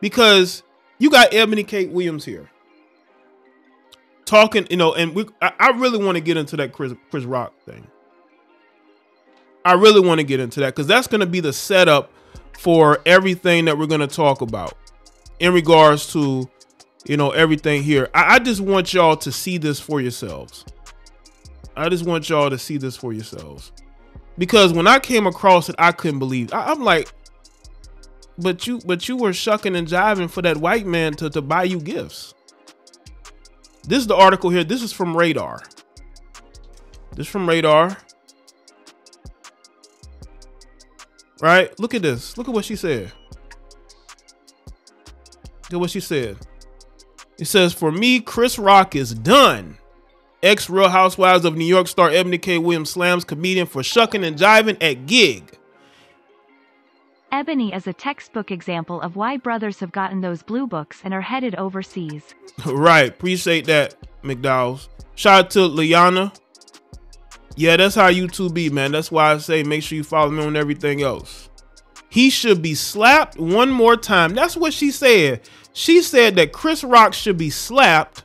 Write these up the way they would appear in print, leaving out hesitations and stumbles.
Because you got Ebony Kate Williams here talking, you know, and I really want to get into that Chris Rock thing. I really want to get into that because that's going to be the setup for everything that we're going to talk about in regards to, you know, everything here. I just want y'all to see this for yourselves. I just want y'all to see this for yourselves. Because when I came across it, I couldn't believe. I'm like, but you were shucking and jiving for that white man to buy you gifts. This is the article here. This is from Radar. This is from Radar. Right? Look at this. Look at what she said. Look at what she said. It says, for me, Chris Rock is done. Ex-Real Housewives of New York star Eboni K. Williams slams comedian for shucking and jiving at gig. Eboni is a textbook example of why brothers have gotten those blue books and are headed overseas. Right. Appreciate that, McDowell's. Shout out to Liana. Yeah, that's how you two be, man. That's why I say make sure you follow me on everything else. He should be slapped one more time. That's what she said. She said that Chris Rock should be slapped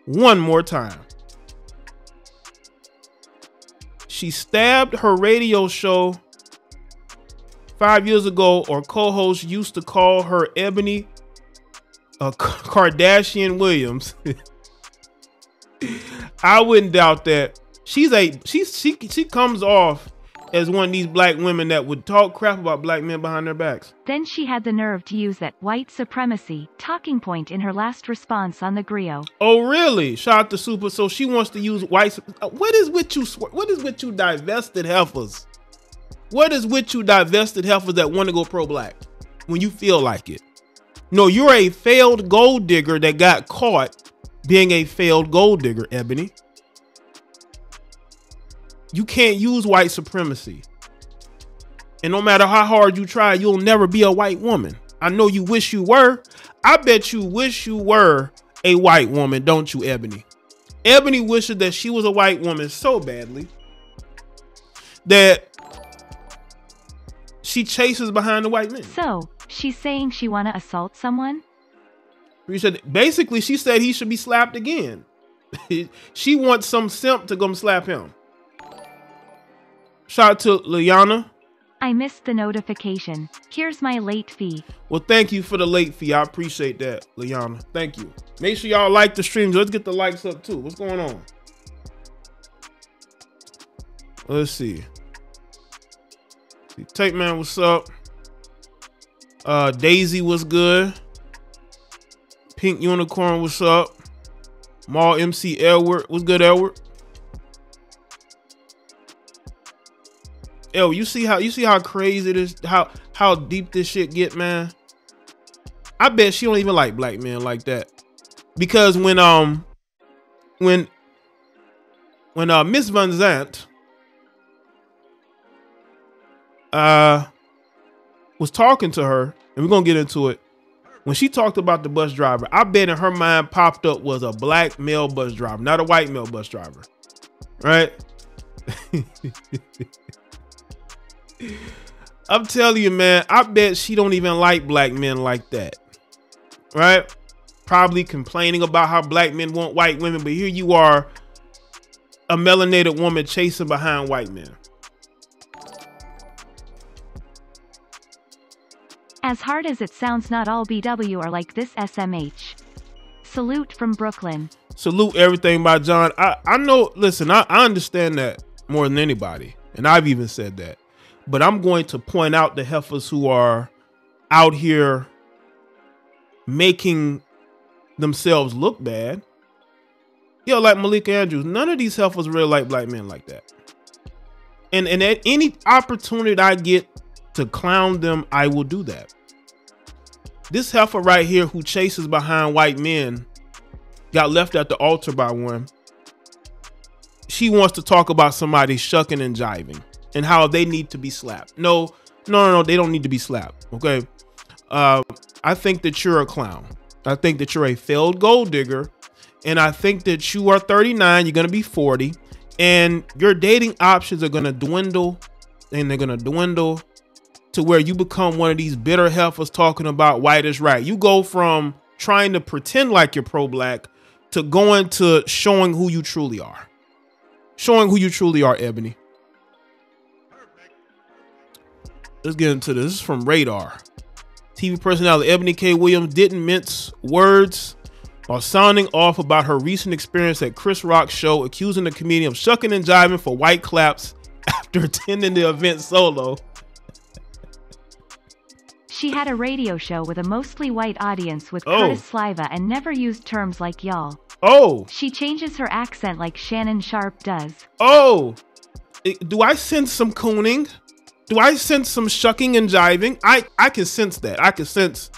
one more time. She stabbed her radio show 5 years ago, or co-host used to call her Eboni Kardashian Williams. I wouldn't doubt that. She comes off as one of these black women that would talk crap about black men behind their backs. Then she had the nerve to use that white supremacy talking point in her last response on the Griot. Oh, really? Shout out to Super. So she wants to use white. What is with you divested heifers? What is with you divested heifers that want to go pro-black when you feel like it? No, you're a failed gold digger that got caught being a failed gold digger, Eboni. You can't use white supremacy. And no matter how hard you try, you'll never be a white woman. I know you wish you were. I bet you wish you were a white woman, don't you, Eboni? Eboni wishes that she was a white woman so badly that she chases behind the white men. So, she's saying she want to assault someone? Basically, she said he should be slapped again. She wants some simp to come slap him. Shout out to Liana. I missed the notification. Here's my late fee. Well, thank you for the late fee. I appreciate that, Liana. Thank you. Make sure y'all like the streams. Let's get the likes up too. What's going on? Let's see. Tape Man, what's up? Daisy was good. Pink Unicorn, what's up? Mall MC Edward, what's good, Edward? Yo, you see how crazy this, how deep this shit get, man. I bet she don't even like black men like that, because when Miss Van Zandt was talking to her, and we're gonna get into it. When she talked about the bus driver, I bet in her mind popped up was a black male bus driver, not a white male bus driver, right? I'm telling you, man, I bet she don't even like black men like that, right? Probably complaining about how black men want white women, but here you are, a melanated woman chasing behind white men. As hard as it sounds, not all BW are like this, SMH. Salute from Brooklyn. Salute everything by John. I know, listen, I understand that more than anybody, and I've even said that. But I'm going to point out the heifers who are out here making themselves look bad. Yo, like Malika Andrews, none of these heifers really like black men like that. And at any opportunity I get to clown them, I will do that. This heifer right here who chases behind white men got left at the altar by one. She wants to talk about somebody shucking and jiving and how they need to be slapped. No, they don't need to be slapped. Okay. I think that you're a clown. I think that you're a failed gold digger. And I think that you are 39, you're going to be 40, and your dating options are going to dwindle, and they're going to dwindle to where you become one of these bitter heifers talking about white is right. You go from trying to pretend like you're pro-black to going to showing who you truly are. Showing who you truly are, Ebony. Let's get into this. This is from Radar. TV personality Eboni K. Williams didn't mince words while sounding off about her recent experience at Chris Rock's show, accusing the comedian of shucking and jiving for white claps after attending the event solo. She had a radio show with a mostly white audience with Curtis Sliva and never used terms like y'all. Oh. She changes her accent like Shannon Sharp does. Oh. Do I sense some cooning? Do I sense some shucking and jiving? I can sense that. I can sense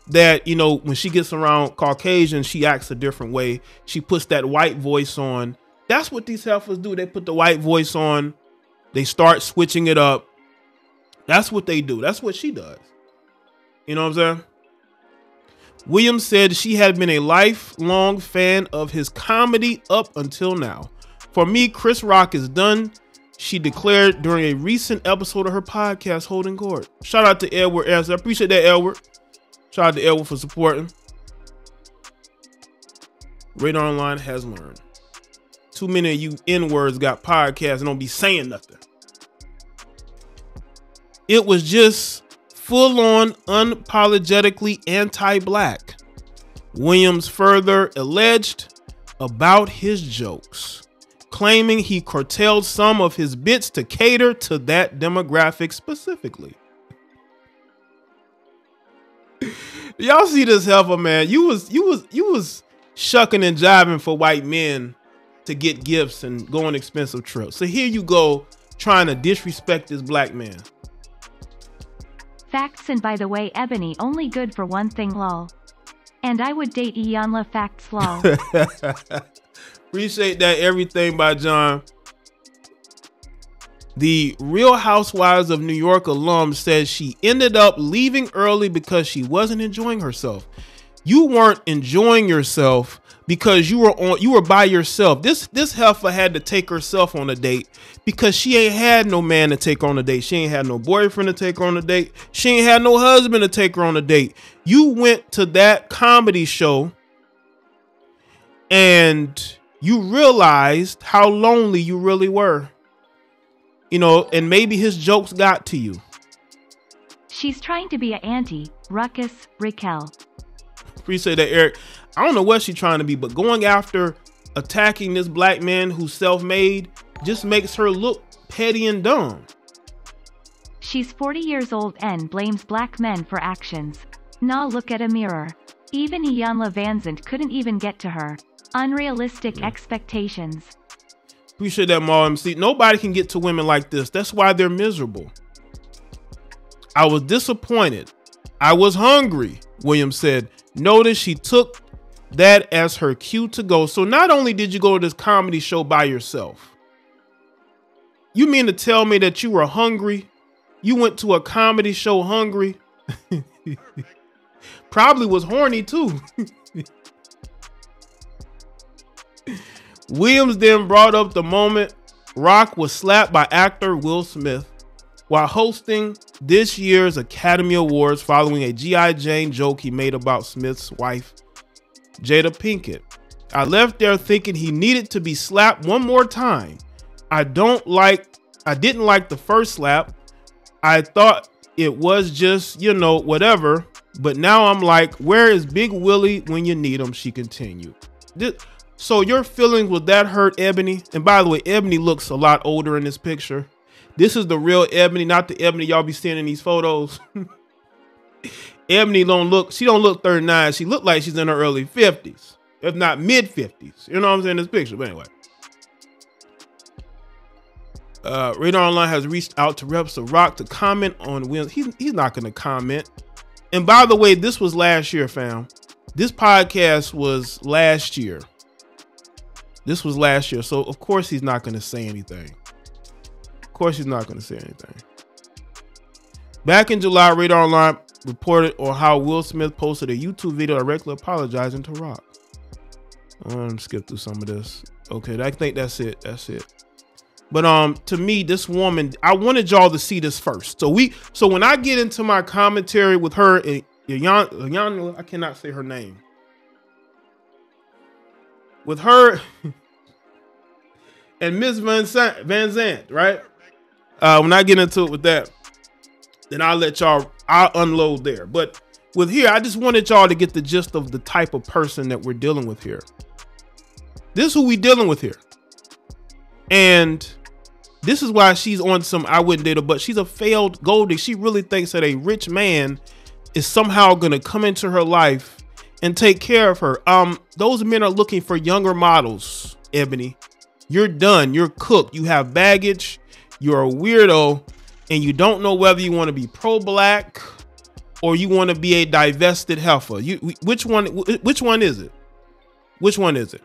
that, you know, when she gets around Caucasian, she acts a different way. She puts that white voice on. That's what these heifers do. They put the white voice on. They start switching it up. That's what they do. That's what she does. You know what I'm saying? Williams said she had been a lifelong fan of his comedy up until now. For me, Chris Rock is done, she declared during a recent episode of her podcast, Holding Court. Shout out to Edward S. I appreciate that, Edward. Shout out to Edward for supporting. Radar Online has learned. Too many of you N-words got podcasts and don't be saying nothing. It was just full-on, unapologetically anti-black. Williams further alleged about his jokes, claiming he curtailed some of his bits to cater to that demographic specifically. Y'all see this heifer, man? You was shucking and jiving for white men to get gifts and go on expensive trips. So here you go trying to disrespect this black man. Facts, and by the way, Ebony only good for one thing, lol. And I would date Iyanla, facts, lol. Appreciate that. Everything by John. The Real Housewives of New York alum says she ended up leaving early because she wasn't enjoying herself. You weren't enjoying yourself because you were by yourself. This heifer had to take herself on a date because she ain't had no man to take her on a date. She ain't had no boyfriend to take her on a date. She ain't had no husband to take her on a date. You went to that comedy show and you realized how lonely you really were. You know, and maybe his jokes got to you. She's trying to be an auntie, Ruckus, Raquel. Appreciate that, Eric. I don't know what she's trying to be, but going after attacking this black man who's self-made just makes her look petty and dumb. She's 40 years old and blames black men for actions. Nah, look at a mirror. Even Iyanla Vanzant couldn't even get to her. Unrealistic expectations. Appreciate that, Ma MC. Nobody can get to women like this. That's why they're miserable. I was disappointed. I was hungry, Williams said. Notice she took that as her cue to go. So not only did you go to this comedy show by yourself, you mean to tell me that you were hungry? You went to a comedy show hungry? Probably was horny too. Williams then brought up the moment Rock was slapped by actor Will Smith while hosting this year's Academy Awards following a G.I. Jane joke he made about Smith's wife, Jada Pinkett. I left there thinking he needed to be slapped one more time. I didn't like the first slap. I thought it was just, you know, whatever. But now I'm like, where is Big Willie when you need him? She continued. So your feelings was that hurt, Ebony? And by the way, Ebony looks a lot older in this picture. This is the real Ebony, not the Ebony y'all be seeing in these photos. Ebony don't look 39. She looked like she's in her early 50s, if not mid 50s. You know what I'm saying in this picture. But anyway. Radar Online has reached out to reps of Rock to comment on wins. He's not going to comment. And by the way, this was last year, fam. This podcast was last year. This was last year. So, of course, he's not going to say anything. Of course, he's not going to say anything. Back in July, Radar Online reported on how Will Smith posted a YouTube video directly apologizing to Rock. I'm going to skip through some of this. Okay, I think that's it. That's it. But to me, this woman, I wanted y'all to see this first. So when I get into my commentary with her, I cannot say her name. With her and Miss Van Zandt, right? When I get into it with that, then I'll unload there. But with here, I just wanted y'all to get the gist of the type of person that we're dealing with here. This is who we dealing with here. And this is why she's on some I wouldn't date her, but she's a failed gold digger. She really thinks that a rich man is somehow going to come into her life and take care of her. Those men are looking for younger models, Eboni. You're done. You're cooked. You have baggage. You're a weirdo, and you don't know whether you want to be pro-black or you want to be a divested heifer. Which one is it? Which one is it?